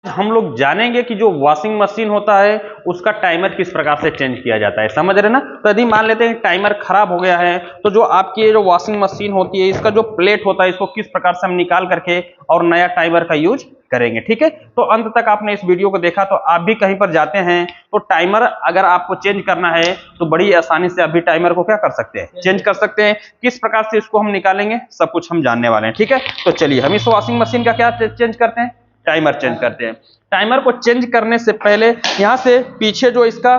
हम लोग जानेंगे कि जो वॉशिंग मशीन होता है उसका टाइमर किस प्रकार से चेंज किया जाता है, समझ रहे ना। तो यदि मान लेते हैं टाइमर खराब हो गया है तो जो आपकी ये जो वॉशिंग मशीन होती है इसका जो प्लेट होता है इसको किस प्रकार से हम निकाल करके और नया टाइमर का यूज करेंगे। ठीक है, तो अंत तक आपने इस वीडियो को देखा। तो आप भी कहीं पर जाते हैं तो टाइमर अगर आपको चेंज करना है तो बड़ी आसानी से अभी टाइमर को क्या कर सकते हैं, चेंज कर सकते हैं। किस प्रकार से इसको हम निकालेंगे सब कुछ हम जानने वाले हैं। ठीक है, तो चलिए हम इस वॉशिंग मशीन का क्या चेंज करते हैं, टाइमर चेंज करते हैं। टाइमर को चेंज करने से पहले यहां से पीछे जो इसका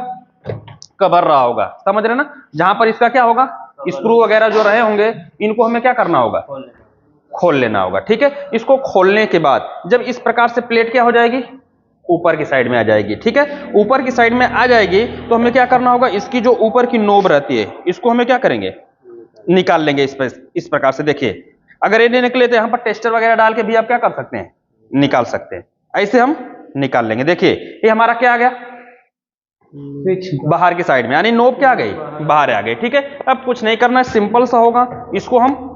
कवर रहा होगा, समझ रहे ना, जहां पर इसका क्या होगा, स्क्रू वगैरह जो रहे होंगे इनको हमें क्या करना होगा, खोल लेना होगा। ठीक है, इसको खोलने के बाद जब इस प्रकार से प्लेट क्या हो जाएगी, ऊपर की साइड में आ जाएगी। ठीक है, ऊपर की साइड में आ जाएगी तो हमें क्या करना होगा, इसकी जो ऊपर की नोब रहती है इसको हमें क्या करेंगे, निकाल लेंगे इस प्रकार से। देखिए अगर ये नहीं निकले तो यहां पर टेस्टर वगैरह डाल के भी आप क्या कर सकते हैं, निकाल सकते हैं। ऐसे हम निकाल लेंगे। देखिए ये हमारा क्या आ गया, बाहर की साइड में, यानी नोब क्या आ गई, बाहर आ गई। ठीक है, अब कुछ नहीं करना है, सिंपल सा होगा। इसको हम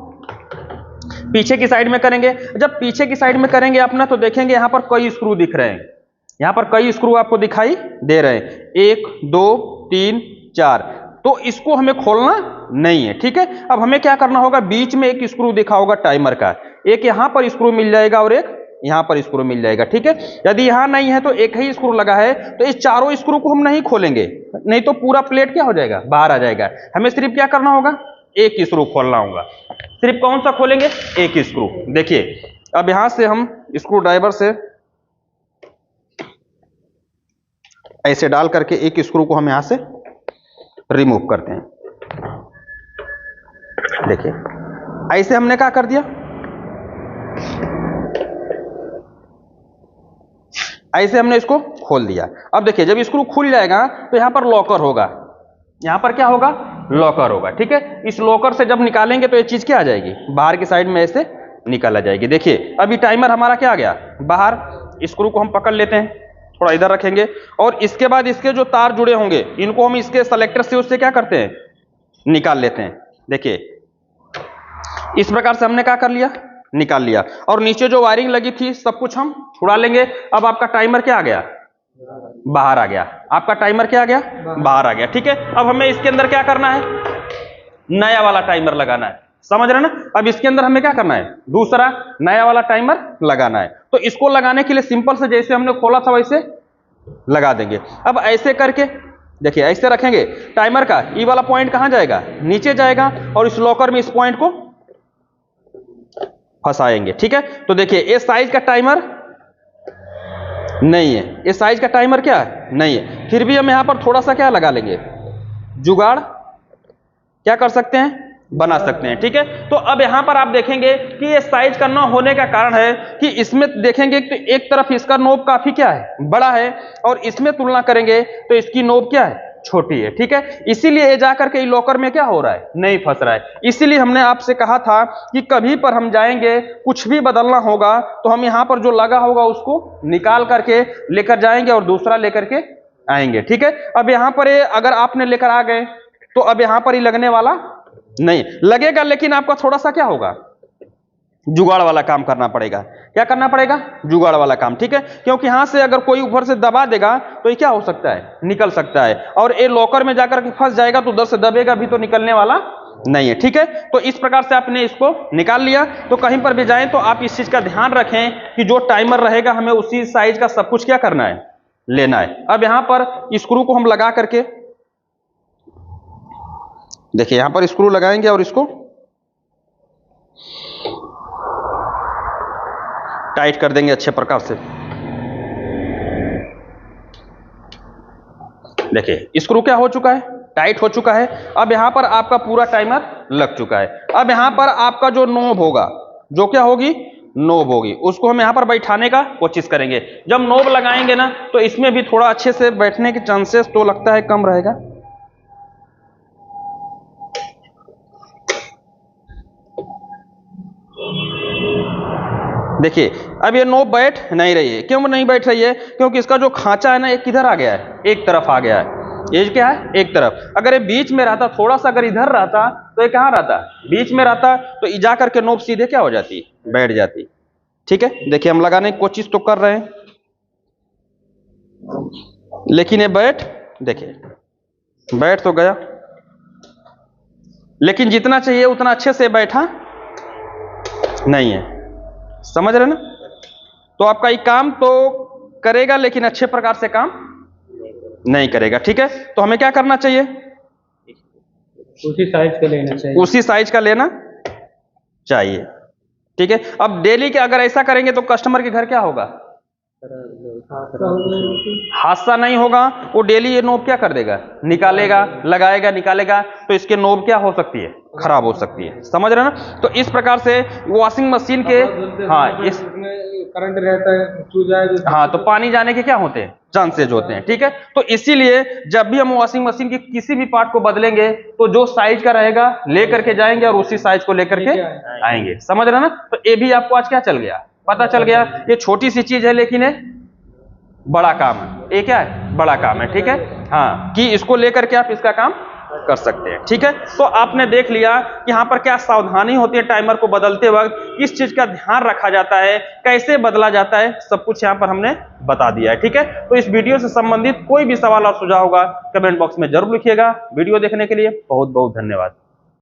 पीछे की साइड में करेंगे। जब पीछे की साइड में करेंगे अपना तो देखेंगे यहां पर कई स्क्रू दिख रहे हैं, यहां पर कई स्क्रू आपको दिखाई दे रहे हैं, 1 2 3 4। तो इसको हमें खोलना नहीं है। ठीक है, अब हमें क्या करना होगा, बीच में एक स्क्रू दिखा होगा टाइमर का, एक यहां पर स्क्रू मिल जाएगा और एक यहां पर स्क्रू मिल जाएगा। ठीक है, यदि यहां नहीं है तो एक ही स्क्रू लगा है तो इस चारों स्क्रू को हम नहीं खोलेंगे, नहीं तो पूरा प्लेट क्या हो जाएगा, बाहर आ जाएगा। हमें सिर्फ क्या करना होगा, एक स्क्रू खोलना होगा। सिर्फ कौन सा खोलेंगे, एक स्क्रू। देखिए अब यहां से हम स्क्रू ड्राइवर से ऐसे डाल करके एक स्क्रू को हम यहां से रिमूव करते हैं। देखिए ऐसे हमने क्या कर दिया, ऐसे हमने इसको खोल दिया। अब देखिए जब स्क्रू खुल जाएगा तो यहां पर लॉकर होगा, यहां पर क्या होगा, लॉकर होगा। ठीक है, इस लॉकर से जब निकालेंगे तो ये चीज क्या आ जाएगी, बाहर की साइड में ऐसे निकल आ जाएगी। देखिए अभी टाइमर हमारा क्या आ गया बाहर। स्क्रू को हम पकड़ लेते हैं, थोड़ा इधर रखेंगे और इसके बाद इसके जो तार जुड़े होंगे इनको हम इसके सेलेक्टर से उससे क्या करते हैं, निकाल लेते हैं। देखिए इस प्रकार से हमने क्या कर लिया, निकाल लिया। और नीचे जो वायरिंग लगी थी सब कुछ हम छुड़ा लेंगे। अब आपका टाइमर क्या आ गया, बाहर आ गया। आपका टाइमर क्या आ गया, बाहर आ गया। ठीक है, अब हमें इसके अंदर क्या करना है, नया वाला टाइमर लगाना है, समझ रहे ना। अब इसके अंदर हमें क्या करना है, दूसरा नया वाला टाइमर लगाना है। तो इसको लगाने के लिए सिंपल से जैसे हमने खोला था वैसे लगा देंगे। अब ऐसे करके देखिए ऐसे रखेंगे, टाइमर का ई वाला पॉइंट कहां जाएगा, नीचे जाएगा और इस लॉकर में इस पॉइंट को फंसाएंगे। ठीक है, तो देखिए इस साइज का टाइमर नहीं है, इस साइज का टाइमर क्या है, नहीं है। फिर भी हम यहां पर थोड़ा सा क्या लगा लेंगे, जुगाड़ क्या कर सकते हैं, बना सकते हैं। ठीक है, तो अब यहां पर आप देखेंगे कि ये साइज का ना होने का कारण है कि इसमें देखेंगे कि एक तरफ इसका नोब काफी क्या है, बड़ा है और इसमें तुलना करेंगे तो इसकी नोब क्या है, छोटी है। ठीक है, इसीलिए ये जाकर के लॉकर में क्या हो रहा है, नहीं फंस रहा है। इसीलिए हमने आपसे कहा था कि कभी पर हम जाएंगे कुछ भी बदलना होगा तो हम यहां पर जो लगा होगा उसको निकाल करके लेकर जाएंगे और दूसरा लेकर के आएंगे। ठीक है, अब यहां पर अगर आपने लेकर आ गए तो अब यहां पर ही लगने वाला नहीं लगेगा, लेकिन आपका थोड़ा सा क्या होगा, जुगाड़ वाला काम करना पड़ेगा। क्या करना पड़ेगा, जुगाड़ वाला काम। ठीक है, क्योंकि यहां से अगर कोई ऊपर से दबा देगा तो ये क्या हो सकता है, निकल सकता है और ये लॉकर में जाकर के फंस जाएगा तो उधर से दबेगा भी तो निकलने वाला नहीं है। ठीक है, तो इस प्रकार से आपने इसको निकाल लिया। तो कहीं पर भी जाएं तो आप इस चीज का ध्यान रखें कि जो टाइमर रहेगा हमें उसी साइज का सब कुछ क्या करना है, लेना है। अब यहां पर स्क्रू को हम लगा करके देखिए, यहां पर स्क्रू लगाएंगे और इसको टाइट कर देंगे अच्छे प्रकार से। देखिए स्क्रू क्या हो चुका है, टाइट हो चुका है। अब यहां पर आपका पूरा टाइमर लग चुका है। अब यहां पर आपका जो नोब होगा, जो क्या होगी, नोब होगी, उसको हम यहां पर बैठाने का कोशिश करेंगे। जब नोब लगाएंगे ना तो इसमें भी थोड़ा अच्छे से बैठने के चांसेस तो लगता है कम रहेगा। देखिए अब ये नोब बैठ नहीं रही है। क्यों नहीं बैठ रही है, क्योंकि इसका जो खांचा है ना एक किधर आ गया है, एक तरफ आ गया है। ये क्या है, एक तरफ। अगर ये बीच में रहता, थोड़ा सा अगर इधर रहता तो ये कहां रहता, बीच में रहता, तो जा करके नोब सीधे क्या हो जाती, बैठ जाती। ठीक है, देखिए हम लगाने की कोशिश तो कर रहे हैं। लेकिन ये बैठ, देखिए बैठ तो गया, लेकिन जितना चाहिए उतना अच्छे से बैठा नहीं है। समझ रहे ना? तो आपका ये काम तो करेगा लेकिन अच्छे प्रकार से काम नहीं करेगा। ठीक है, तो हमें क्या करना चाहिए? उसी साइज का लेना चाहिए। उसी साइज का लेना चाहिए। ठीक है, अब डेली के अगर ऐसा करेंगे तो कस्टमर के घर क्या होगा? हादसा नहीं होगा। वो डेली ये नोब क्या कर देगा? निकालेगा, लगाएगा, निकालेगा, तो इसके नोब क्या हो सकती है? खराब हो सकती है। समझ रहे ना? तो इस प्रकार से वॉशिंग मशीन के, हाँ, इस करंट रहता है, छू जाए, हाँ, तो पानी जाने के क्या होते हैं? चांसेज होते हैं। ठीक है, तो इसीलिए जब भी हम वॉशिंग मशीन की किसी भी पार्ट को बदलेंगे तो जो साइज का रहेगा लेकर के जाएंगे और उसी साइज को लेकर के आएंगे। समझ रहे ना? तो ये भी आपको आज क्या चल गया? पता चल गया। ये छोटी सी चीज है लेकिन ये बड़ा काम है। ये क्या है? बड़ा काम है। ठीक है, हाँ, कि इसको लेकर के आप इसका काम कर सकते हैं। ठीक है, तो आपने देख लिया कि यहाँ पर क्या सावधानी होती है टाइमर को बदलते वक्त, किस चीज का ध्यान रखा जाता है, कैसे बदला जाता है, सब कुछ यहाँ पर हमने बता दिया है। ठीक है, तो इस वीडियो से संबंधित कोई भी सवाल और सुझाव होगा कमेंट बॉक्स में जरूर लिखिएगा। वीडियो देखने के लिए बहुत बहुत धन्यवाद।